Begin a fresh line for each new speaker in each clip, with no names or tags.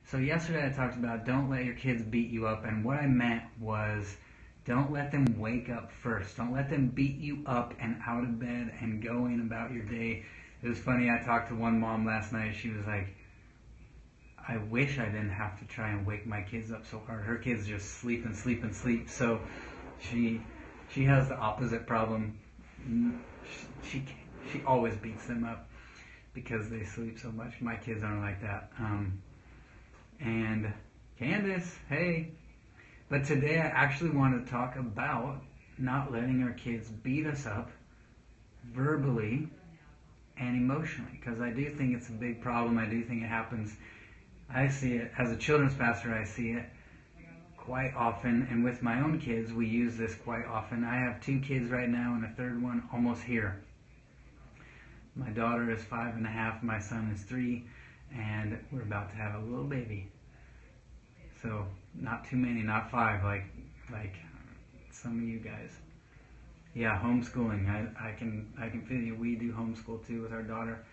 So yesterday I talked about don't let your kids beat you up, and what I meant was don't let them wake up first. Don't let them beat you up and out of bed and going about your day. It was funny, I talked to one mom last night. She was like, I wish I didn't have to try and wake my kids up so hard. Her kids just sleep and sleep and sleep. So she she has the opposite problem. She she always beats them up because they sleep so much. My kids aren't like that. And Candace, hey. But today I actually want to talk about not letting our kids beat us up verbally and emotionally, because I do think it's a big problem. I do think it happens. I see it as a children's pastor. I see it quite often, and with my own kids, we use this quite often. I have two kids right now, and a third one almost here. My daughter is 5.5. My son is 3, and we're about to have a little baby. So not too many, not 5, like some of you guys. Yeah, homeschooling. I can feel you. We do homeschool too with our daughter.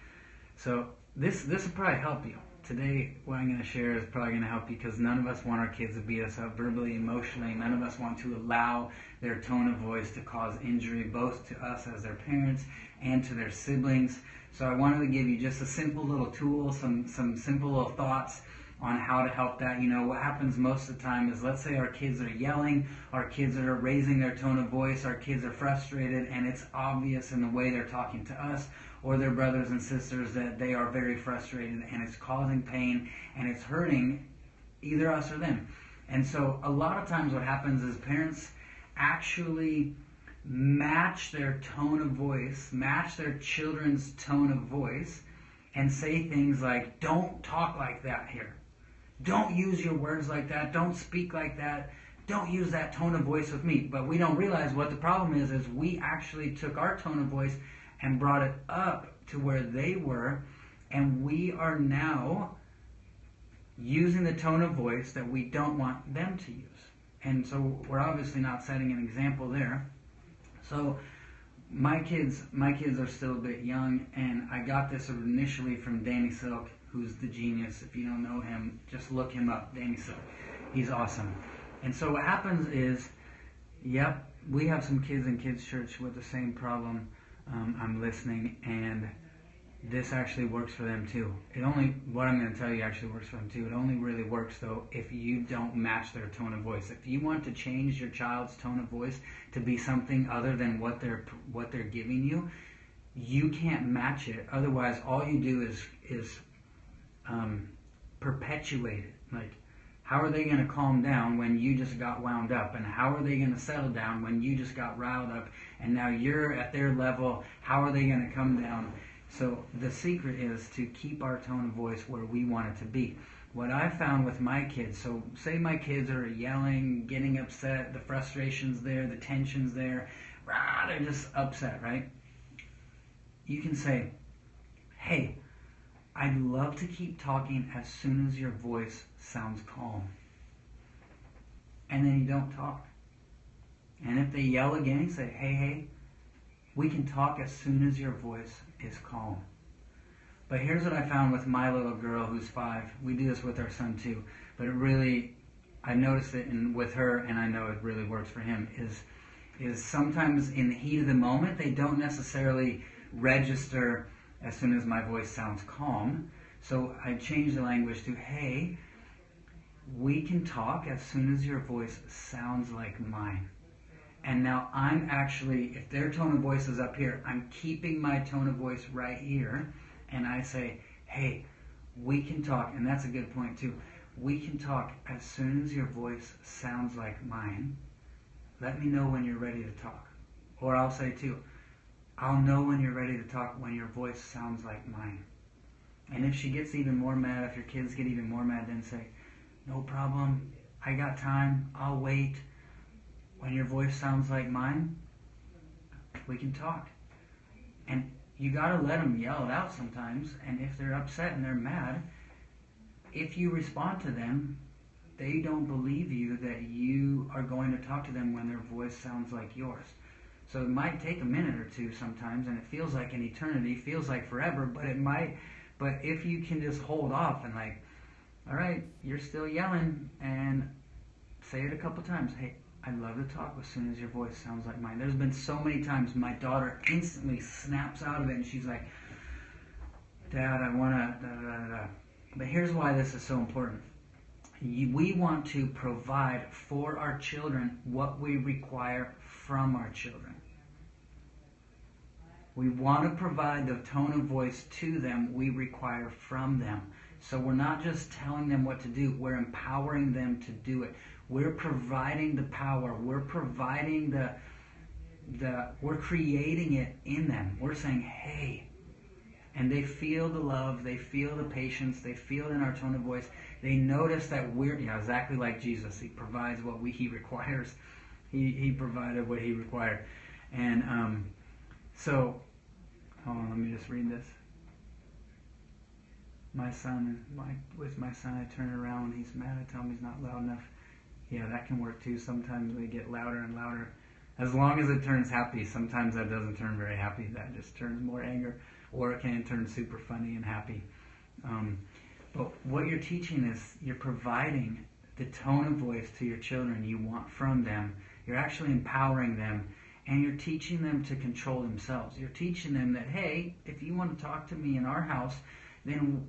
So this will probably help you. Today, what I'm going to share is probably going to help you, because none of us want our kids to beat us up verbally, emotionally. None of us want to allow their tone of voice to cause injury, both to us as their parents and to their siblings. So I wanted to give you just a simple little tool, some simple little thoughts on how to help that. You know, what happens most of the time is, let's say our kids are yelling, our kids are raising their tone of voice, our kids are frustrated, and it's obvious in the way they're talking to us or their brothers and sisters that they are very frustrated, and it's causing pain, and it's hurting either us or them. And so a lot of times what happens is parents actually match their tone of voice, match their children's tone of voice, and say things like, don't talk like that here. Don't use your words like that. Don't speak like that. Don't use that tone of voice with me. But we don't realize what the problem is we actually took our tone of voice and brought it up to where they were, and we are now using the tone of voice that we don't want them to use. And so we're obviously not setting an example there. So my kids are still a bit young, and I got this initially from Danny Silk, who's the genius. If you don't know him, just look him up, Danny Silk. He's awesome. And so what happens is, yep, we have some kids in kids' church with the same problem. I'm listening, and this actually works for them too. What I'm going to tell you actually works for them too. It only really works though if you don't match their tone of voice. If you want to change your child's tone of voice to be something other than what they're giving you, you can't match it. Otherwise, all you do is perpetuate it. Like, how are they going to calm down when you just got wound up? And how are they going to settle down when you just got riled up? And now you're at their level. How are they going to come down? So the secret is to keep our tone of voice where we want it to be. What I found with my kids, so say my kids are yelling, getting upset, the frustration's there, the tension's there, they're just upset, right? You can say, hey, I'd love to keep talking as soon as your voice sounds calm. And then you don't talk. And if they yell again, you say, hey, we can talk as soon as your voice is calm. But here's what I found with my little girl who's 5. We do this with our son too. But I noticed it with her, and I know it really works for him, is sometimes in the heat of the moment, they don't necessarily register as soon as my voice sounds calm. So I changed the language to, hey, we can talk as soon as your voice sounds like mine. And now I'm actually, if their tone of voice is up here, I'm keeping my tone of voice right here. And I say, hey, we can talk. And that's a good point too. We can talk as soon as your voice sounds like mine. Let me know when you're ready to talk. Or I'll say too, I'll know when you're ready to talk when your voice sounds like mine. And if she gets even more mad, if your kids get even more mad, then say, no problem, I got time, I'll wait. When your voice sounds like mine, we can talk. And you gotta let them yell it out sometimes, and if they're upset and they're mad, if you respond to them, they don't believe you that you are going to talk to them when their voice sounds like yours. So it might take a minute or two sometimes, and it feels like an eternity, feels like forever, but if you can just hold off and All right, you're still yelling, and say it a couple times. Hey, I'd love to talk as soon as your voice sounds like mine. There's been so many times my daughter instantly snaps out of it and she's like, Dad, I want to, da, da, da, da. But here's why this is so important. We want to provide for our children what we require from our children. We want to provide the tone of voice to them we require from them. So we're not just telling them what to do, we're empowering them to do it. We're providing the power, we're providing we're creating it in them. We're saying, hey, and they feel the love, they feel the patience, they feel it in our tone of voice. They notice that we're exactly like Jesus. He provides what he requires. He provided what he required. And so, hold on, let me just read this. My son, with my son, I turn around when he's mad. I tell him he's not loud enough. Yeah, that can work too. Sometimes they get louder and louder. As long as it turns happy. Sometimes that doesn't turn very happy. That just turns more anger. Or it can turn super funny and happy. But what you're teaching is you're providing the tone of voice to your children you want from them. You're actually empowering them, and you're teaching them to control themselves. You're teaching them that, hey, if you want to talk to me in our house, then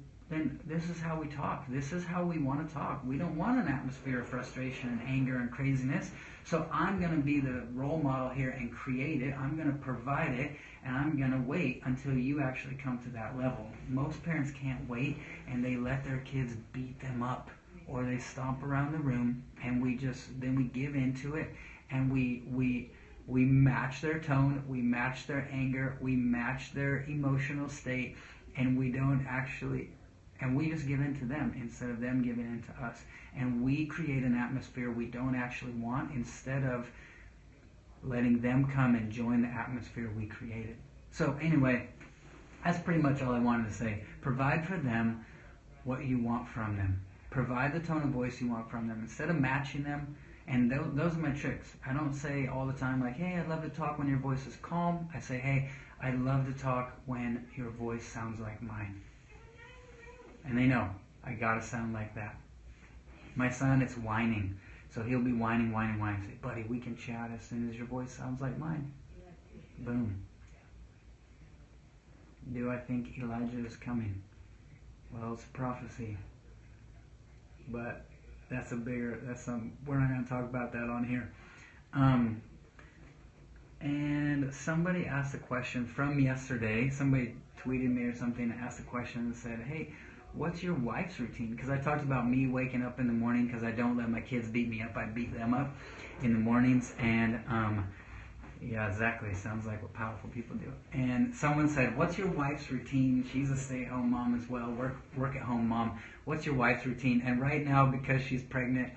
this is how we talk. This is how we want to talk. We don't want an atmosphere of frustration and anger and craziness. So I'm going to be the role model here and create it. I'm going to provide it, and I'm going to wait until you actually come to that level. Most parents can't wait, and they let their kids beat them up, or they stomp around the room, and then we give into it, and we match their tone, we match their anger, we match their emotional state, and we just give in to them instead of them giving in to us. And we create an atmosphere we don't actually want instead of letting them come and join the atmosphere we created. So anyway, that's pretty much all I wanted to say. Provide for them what you want from them. Provide the tone of voice you want from them. Instead of matching them, and those are my tricks. I don't say all the time like, hey, I'd love to talk when your voice is calm. I say, hey, I'd love to talk when your voice sounds like mine. And they know, I gotta sound like that. My son, it's whining. So he'll be whining. Say, buddy, we can chat as soon as your voice sounds like mine. Boom. Do I think Elijah is coming? Well, it's a prophecy. But we're not going to talk about that on here. And somebody asked a question from yesterday. Somebody tweeted me or something and asked a question and said, hey, what's your wife's routine? Because I talked about me waking up in the morning because I don't let my kids beat me up. I beat them up in the mornings. And yeah, exactly. Sounds like what powerful people do. And someone said, what's your wife's routine? She's a stay-at-home mom as well, work-at-home mom. What's your wife's routine? And right now, because she's pregnant,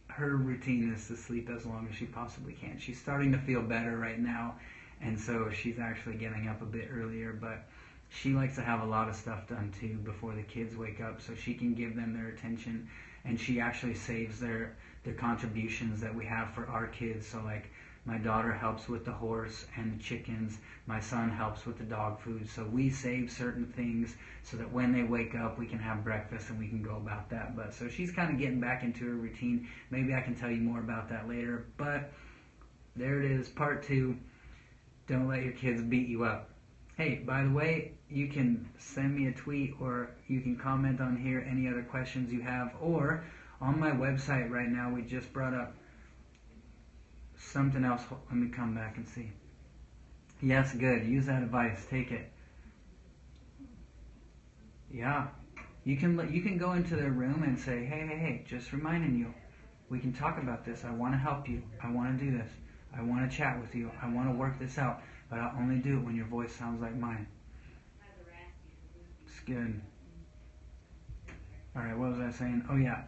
her routine is to sleep as long as she possibly can. She's starting to feel better right now, and so she's actually getting up a bit earlier, but she likes to have a lot of stuff done too before the kids wake up so she can give them their attention, and she actually saves their contributions that we have for our kids. So like my daughter helps with the horse and the chickens, my son helps with the dog food, so we save certain things so that when they wake up we can have breakfast and we can go about that. But so she's kind of getting back into her routine. Maybe I can tell you more about that later, but there it is, part 2. Don't let your kids beat you up. Hey, by the way, you can send me a tweet or you can comment on here any other questions you have, or on my website right now we just brought up something else. Let me come back and see. Yes, good. Use that advice. Take it. Yeah. You can go into their room and say, hey, just reminding you, we can talk about this. I want to help you. I want to do this. I want to chat with you. I want to work this out. But I'll only do it when your voice sounds like mine. It's good. All right, what was I saying? Oh, yeah.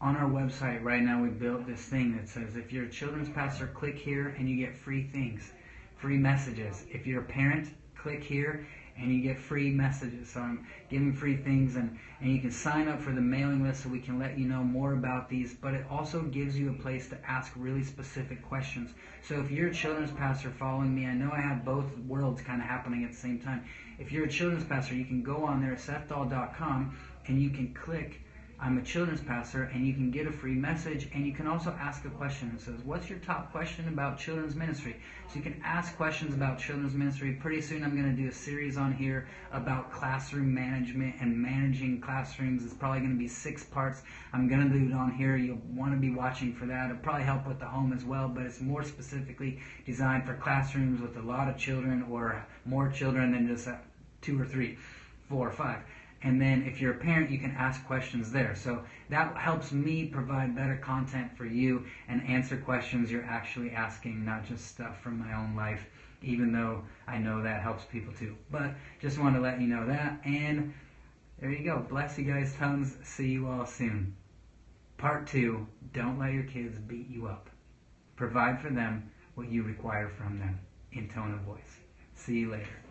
On our website right now we built this thing that says if you're a children's pastor, click here and you get free things, free messages. If you're a parent, click here and you get free messages. So I'm giving free things, and you can sign up for the mailing list so we can let you know more about these. But it also gives you a place to ask really specific questions. So if you're a children's pastor following me, I know I have both worlds kind of happening at the same time. If you're a children's pastor, you can go on there at SethDahl.com and you can click I'm a children's pastor, and you can get a free message, and you can also ask a question. It says, what's your top question about children's ministry? So you can ask questions about children's ministry. Pretty soon I'm going to do a series on here about classroom management and managing classrooms. It's probably going to be 6 parts. I'm going to do it on here. You'll want to be watching for that. It'll probably help with the home as well, but it's more specifically designed for classrooms with a lot of children, or more children than just 2 or 3, 4 or 5. And then if you're a parent, you can ask questions there. So that helps me provide better content for you and answer questions you're actually asking, not just stuff from my own life, even though I know that helps people too. But just wanted to let you know that. And there you go. Bless you guys tons. See you all soon. Part 2, don't let your kids beat you up. Provide for them what you require from them in tone of voice. See you later.